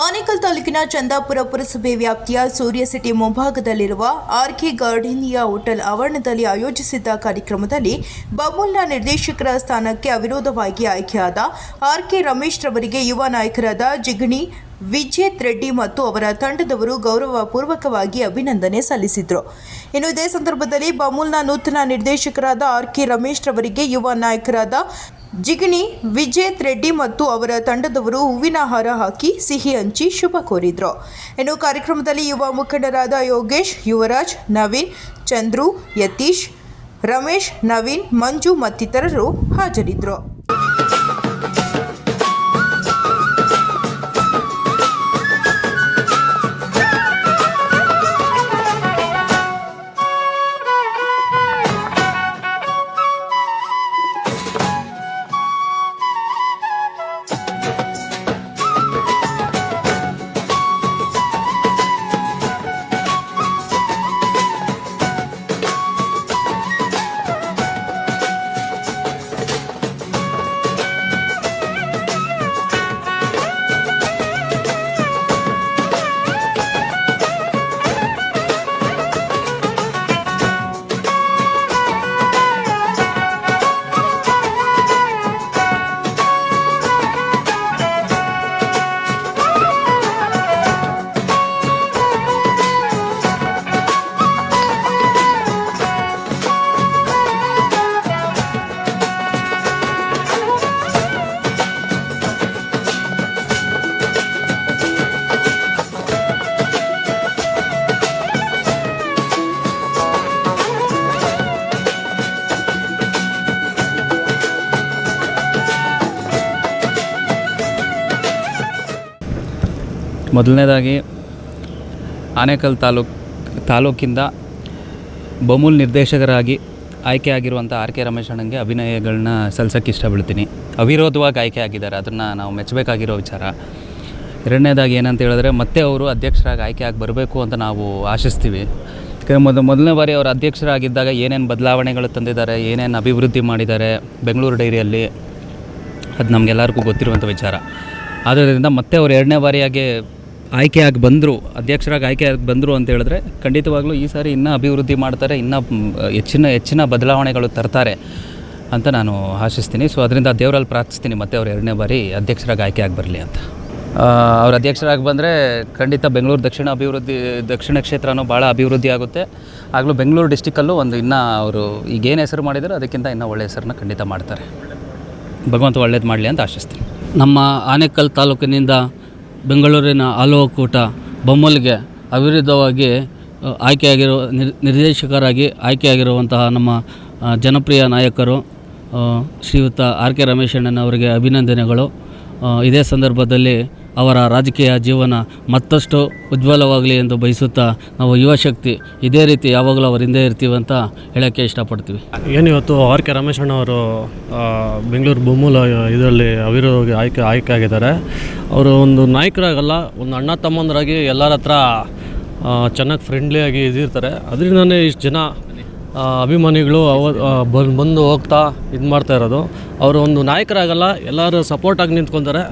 ಆನೇಕಲ್ ತಾಲೂಕಿನ ಚಂದಾಪುರ ಪುರಸಭೆ ವ್ಯಾಪ್ತಿಯ ಸೂರ್ಯ ಸಿಟಿ ಮುಂಭಾಗದಲ್ಲಿರುವ ಆರ್ಕೆ ಗಾರ್ಡನಿಯಾ ಹೋಟೆಲ್ ಆವರಣದಲ್ಲಿ ಆಯೋಜಿಸಿದ್ದ ಕಾರ್ಯಕ್ರಮದಲ್ಲಿ ಬಮೂಲ್ನ ನಿರ್ದೇಶಕರ ಸ್ಥಾನಕ್ಕೆ ಅವಿರೋಧವಾಗಿ ಆಯ್ಕೆಯಾದ ಆರ್ಕೆ ರಮೇಶ್ ರವರಿಗೆ ಯುವ ನಾಯಕರಾದ ಜಿಗಣಿ ವಿಜೇತ್ ರೆಡ್ಡಿ ಮತ್ತು ಅವರ ತಂಡದವರು ಗೌರವಪೂರ್ವಕವಾಗಿ ಅಭಿನಂದನೆ ಸಲ್ಲಿಸಿದರು. ಇನ್ನು ಇದೇ ಸಂದರ್ಭದಲ್ಲಿ ಬಮೂಲ್ನ ನೂತನ ನಿರ್ದೇಶಕರಾದ ಆರ್ಕೆ ರಮೇಶ್ ರವರಿಗೆ ಯುವ ನಾಯಕರಾದ ಜಿಗಣಿ ವಿಜೇತ್ ರೆಡ್ಡಿ ಮತ್ತು ಅವರ ತಂಡದವರು ಹೂವಿನ ಹಾರ ಹಾಕಿ ಸಿಹಿ ಹಂಚಿ ಶುಭ ಕೋರಿದರು. ಇನ್ನು ಕಾರ್ಯಕ್ರಮದಲ್ಲಿ ಯುವ ಮುಖಂಡರಾದ ಯೋಗೇಶ್, ಯುವರಾಜ್, ನವೀನ್, ಚಂದ್ರು, ಯತೀಶ್, ರಮೇಶ್, ನವೀನ್, ಮಂಜು ಮತ್ತಿತರರು ಹಾಜರಿದ್ದರು. ಮೊದಲನೇದಾಗಿ ಆನೇಕಲ್ ತಾಲೂಕಿಂದ ಬಮೂಲ್ ನಿರ್ದೇಶಕರಾಗಿ ಆಯ್ಕೆಯಾಗಿರುವಂಥ ಆರ್ ಕೆ ರಮೇಶ್ ಅಣ್ಣಂಗೆ ಅಭಿನಯಗಳನ್ನ ಸಲ್ಲಿಸೋಕ್ಕೆ ಇಷ್ಟಪಡ್ತೀನಿ. ಅವಿರೋಧವಾಗಿ ಆಯ್ಕೆ ಆಗಿದ್ದಾರೆ, ಅದನ್ನು ನಾವು ಮೆಚ್ಚಬೇಕಾಗಿರೋ ವಿಚಾರ. ಎರಡನೇದಾಗಿ ಏನಂತ ಹೇಳಿದ್ರೆ ಮತ್ತೆ ಅವರು ಅಧ್ಯಕ್ಷರಾಗಿ ಆಯ್ಕೆಯಾಗಿ ಬರಬೇಕು ಅಂತ ನಾವು ಆಶಿಸ್ತೀವಿ. ಮೊದಲನೇ ಬಾರಿ ಅವರು ಅಧ್ಯಕ್ಷರಾಗಿದ್ದಾಗ ಏನೇನು ಬದಲಾವಣೆಗಳು ತಂದಿದ್ದಾರೆ, ಏನೇನು ಅಭಿವೃದ್ಧಿ ಮಾಡಿದ್ದಾರೆ ಬೆಂಗಳೂರು ಡೈರಿಯಲ್ಲಿ, ಅದು ನಮಗೆಲ್ಲರಿಗೂ ಗೊತ್ತಿರುವಂಥ ವಿಚಾರ. ಆದ್ದರಿಂದ ಮತ್ತೆ ಅವರು ಎರಡನೇ ಬಾರಿಯಾಗಿ ಆಯ್ಕೆಯಾಗಿ ಬಂದರು, ಅಧ್ಯಕ್ಷರಾಗಿ ಆಯ್ಕೆಯಾಗಿ ಬಂದರು ಅಂತ ಹೇಳಿದ್ರೆ ಖಂಡಿತವಾಗ್ಲೂ ಈ ಸಾರಿ ಇನ್ನೂ ಅಭಿವೃದ್ಧಿ ಮಾಡ್ತಾರೆ, ಇನ್ನೂ ಹೆಚ್ಚಿನ ಬದಲಾವಣೆಗಳು ತರ್ತಾರೆ ಅಂತ ನಾನು ಆಶಿಸ್ತೀನಿ. ಸೊ ಅದರಿಂದ ದೇವರಲ್ಲಿ ಪ್ರಾರ್ಥಿಸ್ತೀನಿ ಮತ್ತೆ ಅವರು ಎರಡನೇ ಬಾರಿ ಅಧ್ಯಕ್ಷರಾಗಿ ಆಯ್ಕೆಯಾಗಿ ಬರಲಿ ಅಂತ. ಅವ್ರು ಅಧ್ಯಕ್ಷರಾಗಿ ಬಂದರೆ ಖಂಡಿತ ಬೆಂಗಳೂರು ದಕ್ಷಿಣ ಕ್ಷೇತ್ರನೂ ಭಾಳ ಅಭಿವೃದ್ಧಿ ಆಗುತ್ತೆ. ಆಗಲೂ ಬೆಂಗಳೂರು ಡಿಸ್ಟಿಕ್ಕಲ್ಲೂ ಇನ್ನೂ ಅವರು ಈಗೇನು ಹೆಸರು ಮಾಡಿದ್ರು ಅದಕ್ಕಿಂತ ಇನ್ನೂ ಒಳ್ಳೆಯ ಹೆಸರನ್ನ ಖಂಡಿತ ಮಾಡ್ತಾರೆ. ಭಗವಂತ ಒಳ್ಳೇದು ಮಾಡಲಿ ಅಂತ ಆಶಿಸ್ತೀನಿ. ನಮ್ಮ ಆನೇಕಲ್ ತಾಲೂಕಿನಿಂದ ಬೆಂಗಳೂರಿನ ಹಾಲು ಒಕ್ಕೂಟ ಬಮೂಲ್ಗೆ ಅವಿರೋಧವಾಗಿ ನಿರ್ದೇಶಕರಾಗಿ ಆಯ್ಕೆಯಾಗಿರುವಂತಹ ನಮ್ಮ ಜನಪ್ರಿಯ ನಾಯಕರು ಶ್ರೀಯುತ ಆರ್ ಕೆ ರಮೇಶ್ ಅಣ್ಣನವರಿಗೆ ಅಭಿನಂದನೆಗಳು. ಇದೇ ಸಂದರ್ಭದಲ್ಲಿ ಅವರ ರಾಜಕೀಯ ಜೀವನ ಮತ್ತಷ್ಟು ಉಜ್ವಲವಾಗಲಿ ಎಂದು ಬಯಸುತ್ತಾ ನಾವು ಯುವಶಕ್ತಿ ಇದೇ ರೀತಿ ಯಾವಾಗಲೂ ಅವರ ಹಿಂದೆ ಇರ್ತೀವಿ ಅಂತ ಹೇಳೋಕ್ಕೆ ಇಷ್ಟಪಡ್ತೀವಿ. ಏನಿವತ್ತು ಆರ್ ಕೆ ರಮೇಶ್ ಅಣ್ಣವರು ಬೆಂಗಳೂರು ಬಮೂಲ್ ಇದರಲ್ಲಿ ಅವಿರೋಧವಾಗಿ ಆಯ್ಕೆ ಆಗಿದ್ದಾರೆ. ಅವರು ಒಂದು ನಾಯಕರಾಗಲ್ಲ, ಒಂದು ಅಣ್ಣ ತಮ್ಮಂದರಾಗಿ ಎಲ್ಲರ ಹತ್ರ ಚೆನ್ನಾಗಿ ಫ್ರೆಂಡ್ಲಿಯಾಗಿ ಇದಿರ್ತಾರೆ. ಅದರಿಂದನೇ ಇಷ್ಟು ಜನ ಅಭಿಮಾನಿಗಳು ಬಂದು ಹೋಗ್ತಾ ಇದು ಮಾಡ್ತಾ ಇರೋದು. ಅವರು ಒಂದು ನಾಯಕರಾಗಲ್ಲ, ಎಲ್ಲರೂ ಸಪೋರ್ಟಾಗಿ ನಿಂತ್ಕೊತಾರೆ.